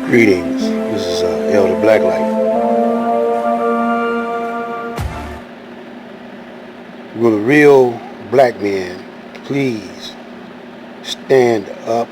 Greetings. This is Elder Blacklight. Will a real black man please stand up?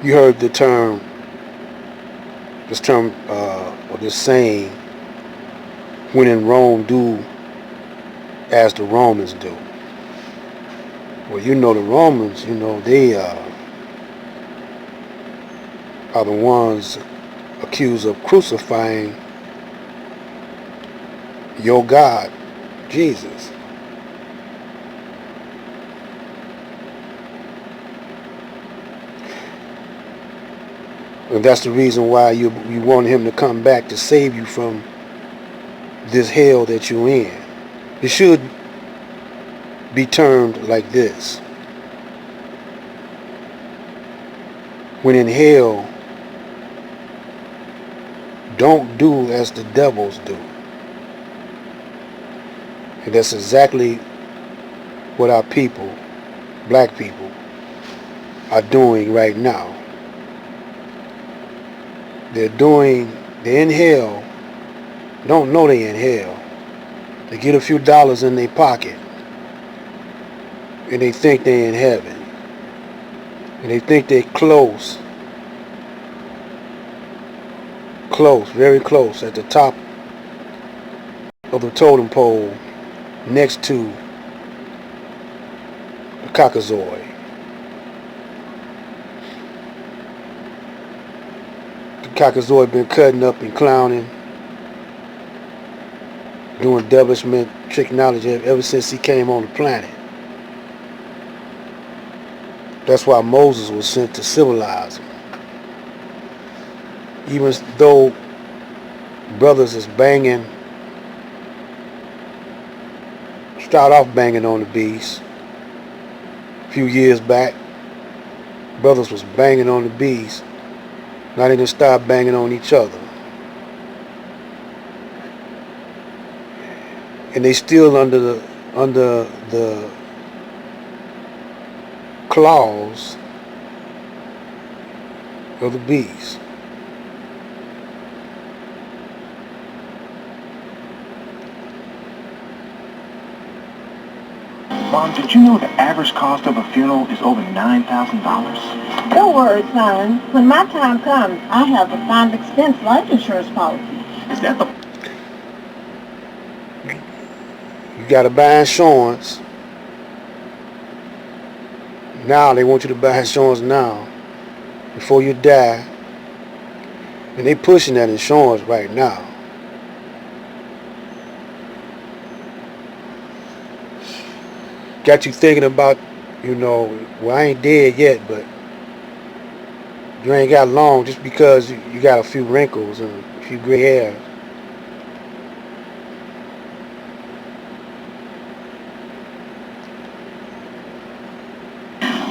You heard this term, or this saying, when in Rome, do as the Romans do. Well, the Romans, they are the ones accused of crucifying your God, Jesus. And that's the reason why you want him to come back to save you from this hell that you're in. It should be termed like this. When in hell, don't do as the devils do. And that's exactly what our people, black people, are doing right now. They're in hell, don't know they're in hell. They get a few dollars in their pocket, and they think they're in heaven. And they think they're close, very close, at the top of the totem pole, next to the Caucasoid. The Caucasoid been cutting up and clowning, doing devilishment, trick knowledge ever since he came on the planet. That's why Moses was sent to civilize them. Even though brothers is start off banging on the beast. A few years back, brothers was banging on the beast. Now they done start banging on each other. And they still under the claws of the beast. Mom, did you know the average cost of a funeral is over $9,000? Don't worry, son. When my time comes, I have a final expense life insurance policy. Is that the... You gotta buy insurance. Now they want you to buy insurance now, before you die. And they pushing that insurance right now. Got you thinking about, well, I ain't dead yet, but you ain't got long just because you got a few wrinkles and a few gray hairs.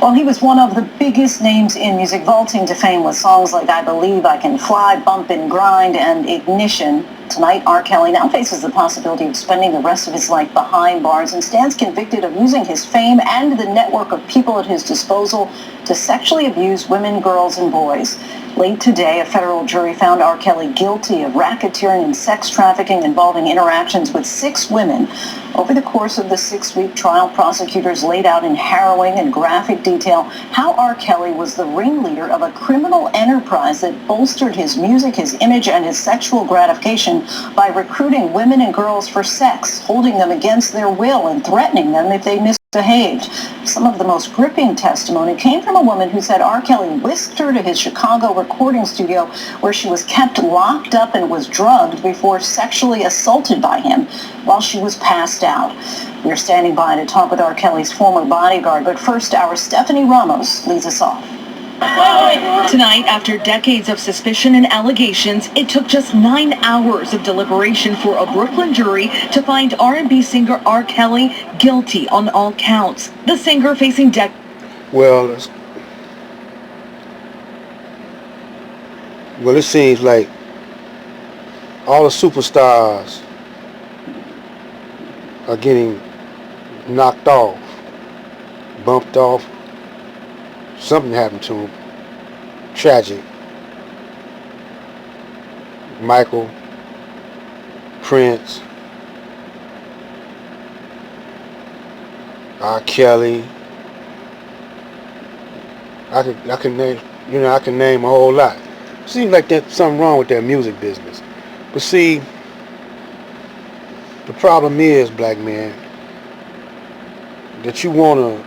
Well, he was one of the biggest names in music, vaulting to fame with songs like I Believe I Can Fly, Bump and Grind, and Ignition. Tonight, R. Kelly now faces the possibility of spending the rest of his life behind bars and stands convicted of using his fame and the network of people at his disposal to sexually abuse women, girls, and boys. Late today, a federal jury found R. Kelly guilty of racketeering and sex trafficking involving interactions with 6 women. Over the course of the 6-week trial, prosecutors laid out in harrowing and graphic detail how R. Kelly was the ringleader of a criminal enterprise that bolstered his music, his image, and his sexual gratification by recruiting women and girls for sex, holding them against their will, and threatening them if they misbehaved. Some of the most gripping testimony came from a woman who said R. Kelly whisked her to his Chicago recording studio where she was kept locked up and was drugged before sexually assaulted by him while she was passed out. We're standing by to talk with R. Kelly's former bodyguard, but first our Stephanie Ramos leads us off. Tonight, after decades of suspicion and allegations, it took just 9 hours of deliberation for a Brooklyn jury to find R&B singer R. Kelly guilty on all counts. The singer facing Well, it seems like all the superstars are getting knocked off, bumped off, Something happened to him. Tragic. Michael, Prince, R. Kelly. I can name, I can name a whole lot. Seems like there's something wrong with that music business. But see, the problem is, black man, that you want to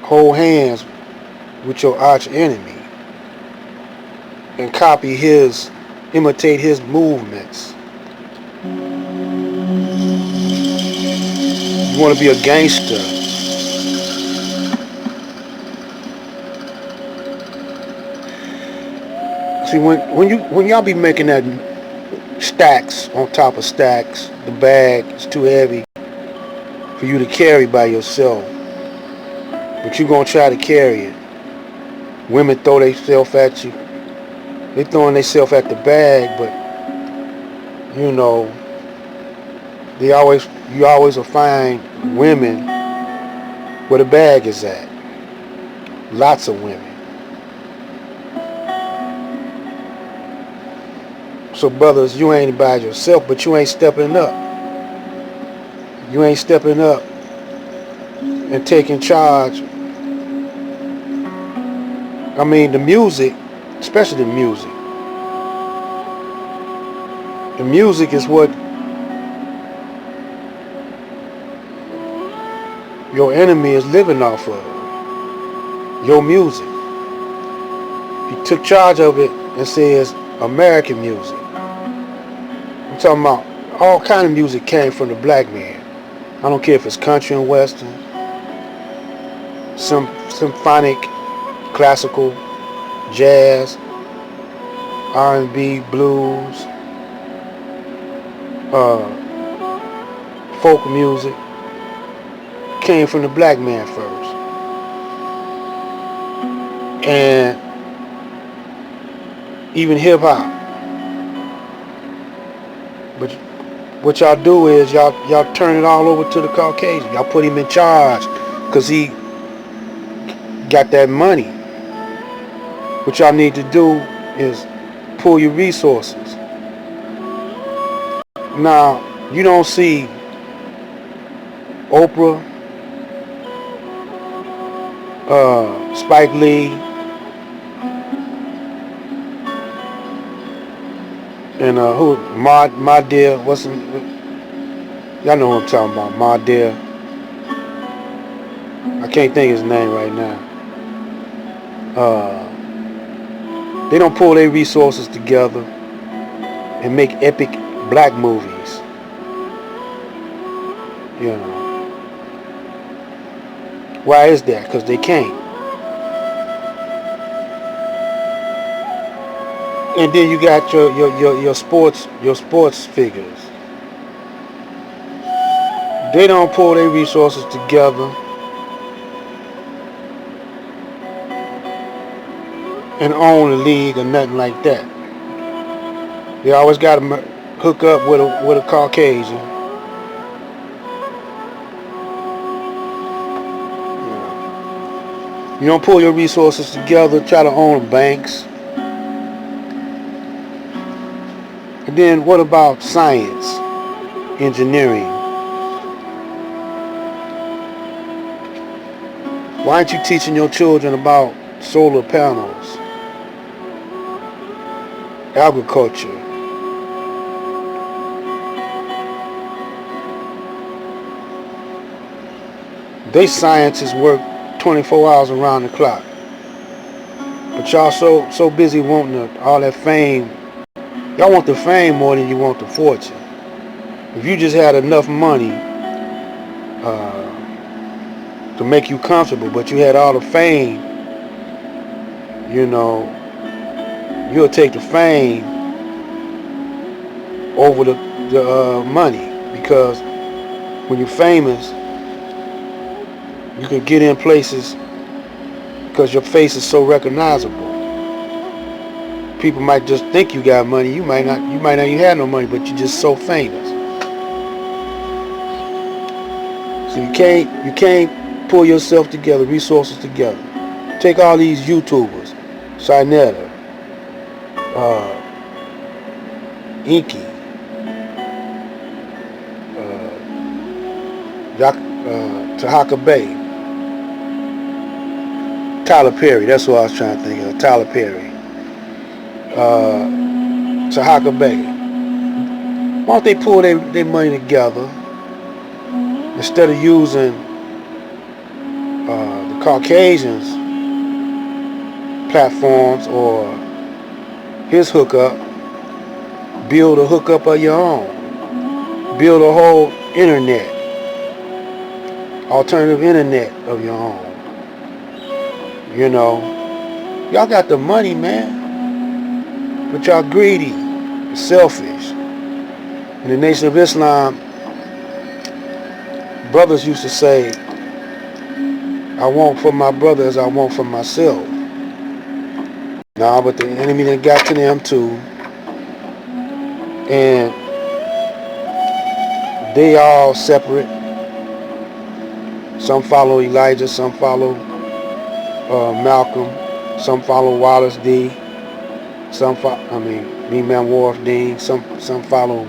hold hands with your arch enemy and imitate his movements. You want to be a gangster. See, when y'all be making that stacks on top of stacks, the bag is too heavy for you to carry by yourself, but you're gonna try to carry it. Women throw themselves at you. They throwing themselves at the bag, but you always will find women where the bag is at. Lots of women. So brothers, you ain't by yourself, but you ain't stepping up. You ain't stepping up and taking charge. I mean, the music, especially the music. The music is what your enemy is living off of. Your music. He took charge of it and says American music. I'm talking about all kind of music came from the black man. I don't care if it's country and western, some symphonic, classical, jazz, R&B, blues, folk music. Came from the black man first. And even hip hop. But what y'all do is y'all turn it all over to the Caucasian. Y'all put him in charge because he got that money. What y'all need to do is pull your resources. Now, you don't see Oprah, Spike Lee, and Ma Dear, y'all know who I'm talking about, Ma Dear. I can't think of his name right now. They don't pull their resources together and make epic black movies. Why is that? Because they can't. And then you got your sports figures. They don't pull their resources together and own the league or nothing like that. They always got to hook up with a Caucasian. You don't pull your resources together, try to own banks. And then what about science, engineering? Why aren't you teaching your children about solar panels, agriculture? They scientists work 24 hours around the clock. But y'all so busy wanting all that fame. Y'all want the fame more than you want the fortune. If you just had enough money to make you comfortable, but you had all the fame, you'll take the fame over the money, because when you're famous, you can get in places because your face is so recognizable. People might just think you got money. You might not even have no money, but you're just so famous. So you can't pull yourself together, resources together, Take all these YouTubers, Sinetta, Inky, Tahaka Bay, Tyler Perry, that's what I was trying to think of, Tyler Perry, Tahaka Bay. Why don't they pull their money together instead of using the Caucasians' platforms or his hookup, build a hookup of your own. Build a whole internet, alternative internet of your own. You know, y'all got the money, man, but y'all greedy, selfish. In the Nation of Islam, brothers used to say, I want for my brother as I want for myself. Nah, but the enemy done got to them too. And they all separate. Some follow Elijah, some follow Malcolm, some follow Wallace D, some B-Man Wharf Dean, some follow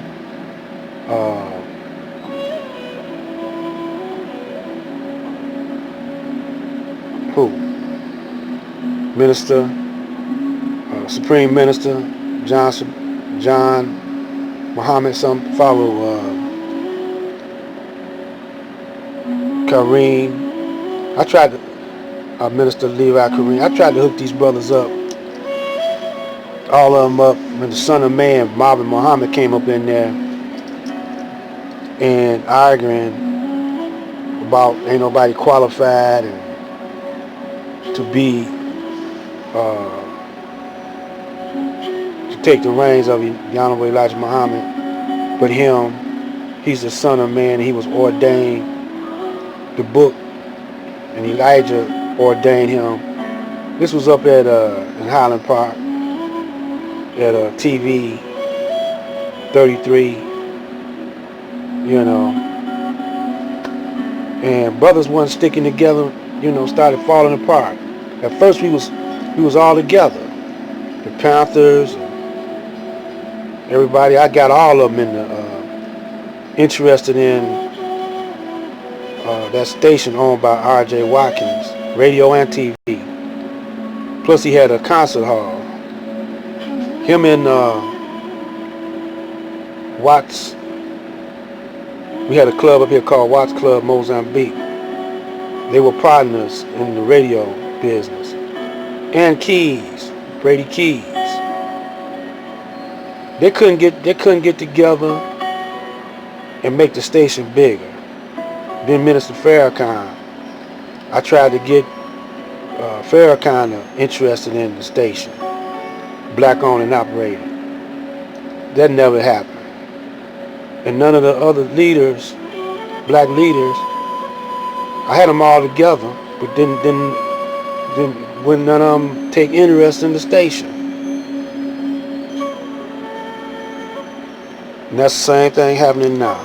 Minister, Supreme Minister John Muhammad. Some follow Kareem. I tried to Minister Levi Kareem. I tried to hook these brothers up, all of them up. When the Son of Man, Marvin Muhammad, came up in there and arguing about ain't nobody qualified and to be to take the reins of the Honorable Elijah Muhammad, but him, he's the Son of Man, and he was ordained the book, and Elijah ordained him. This was up at in Highland Park at TV 33, you know, and brothers wasn't sticking together, you know, started falling apart. At first we was all together, the Panthers, everybody. I got all of them in the interested in that station owned by R.J. Watkins, radio and TV. Plus he had a concert hall. Him and Watts, we had a club up here called Watts Club Mozambique. They were partners in the radio business. And Keys, Brady Keys. They couldn't get together and make the station bigger. Then Minister Farrakhan, I tried to get Farrakhan interested in the station, black owned and operated. That never happened. And none of the other leaders, black leaders, I had them all together, but then wouldn't none of them take interest in the station. And that's the same thing happening now.